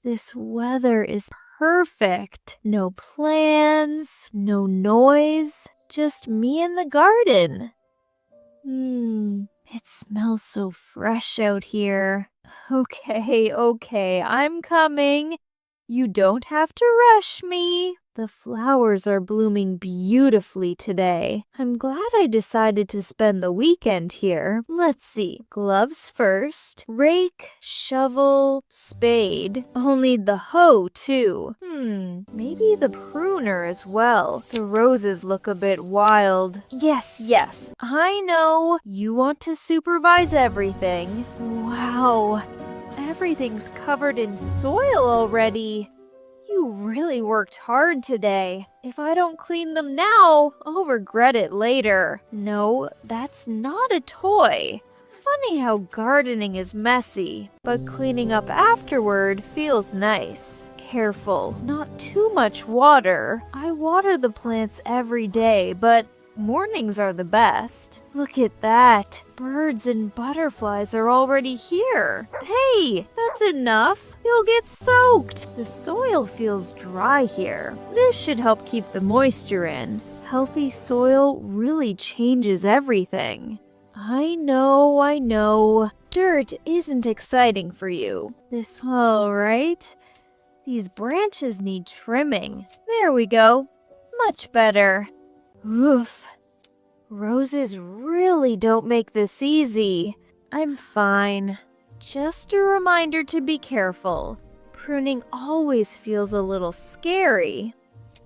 This weather is perfect. No plans, no noise, just me in the garden. It smells so fresh out here. Okay, I'm coming. You don't have to rush me. The flowers are blooming beautifully today. I'm glad I decided to spend the weekend here. Let's see. Gloves first. Rake, shovel, spade. I'll need the hoe too. Maybe the pruner as well. The roses look a bit wild. Yes. I know. You want to supervise everything. Wow. Everything's covered in soil already. You really worked hard today. If I don't clean them now, I'll regret it later. No, that's not a toy. Funny how gardening is messy, but cleaning up afterward feels nice. Careful, not too much water. I water the plants every day, but mornings are the best. Look at that. Birds and butterflies are already here. Hey, that's enough. You'll get soaked. The soil feels dry here. This should help keep the moisture in. Healthy soil really changes everything. I know. Dirt isn't exciting for you. This, all right. These branches need trimming. There we go. Much better. Oof. Roses really don't make this easy. I'm fine. Just a reminder to be careful. Pruning always feels a little scary.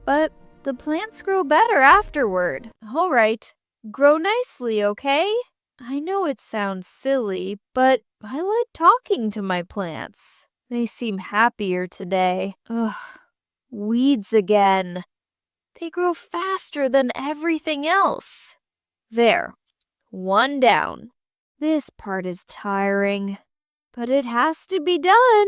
But the plants grow better afterward. All right. Grow nicely, okay? I know it sounds silly, but I like talking to my plants. They seem happier today. Ugh. Weeds again. They grow faster than everything else. There. One down. This part is tiring, but it has to be done.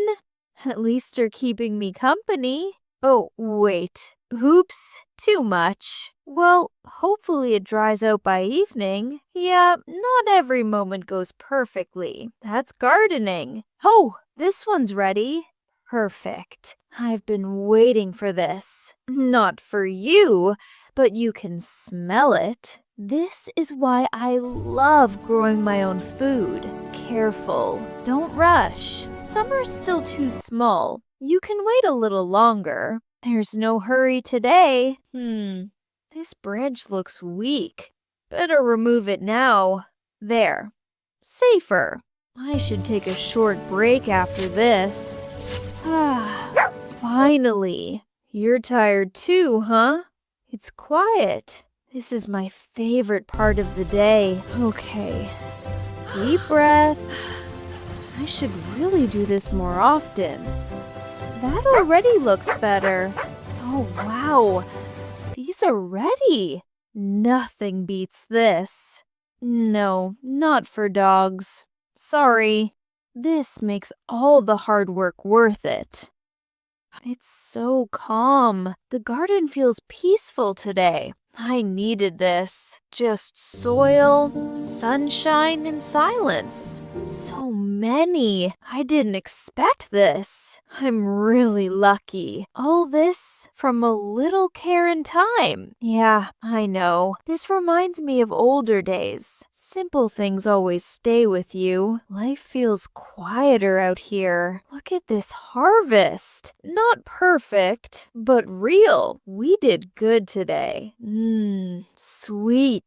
At least you're keeping me company. Oh, wait. Oops, too much. Well, hopefully it dries out by evening. Yeah, not every moment goes perfectly. That's gardening. Oh, this one's ready. Perfect. I've been waiting for this. Not for you, but you can smell it. This is why I love growing my own food. Careful. Don't rush. Some are still too small. You can wait a little longer. There's no hurry today. This branch looks weak. Better remove it now. There. Safer. I should take a short break after this. Finally. You're tired too, huh? It's quiet. This is my favorite part of the day. Okay. Deep breath. I should really do this more often. That already looks better. Oh, wow. These are ready. Nothing beats this. No, not for dogs. Sorry. This makes all the hard work worth it. It's so calm. The garden feels peaceful today. I needed this. Just soil, sunshine, and silence. So many. I didn't expect this. I'm really lucky. All this from a little care and time. Yeah, I know. This reminds me of older days. Simple things always stay with you. Life feels quieter out here. Look at this harvest. Not perfect, but real. We did good today. Sweet.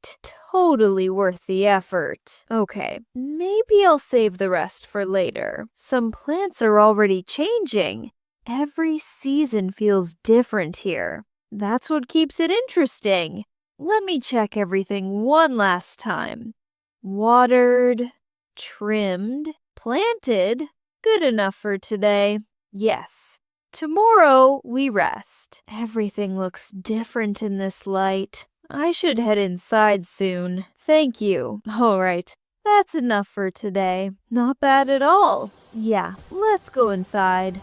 Totally worth the effort. Okay, maybe I'll save the rest for later. Some plants are already changing. Every season feels different here. That's what keeps it interesting. Let me check everything one last time. Watered, trimmed, planted. Good enough for today. Yes. Tomorrow, we rest. Everything looks different in this light. I should head inside soon. Thank you. All right, that's enough for today. Not bad at all. Yeah, let's go inside.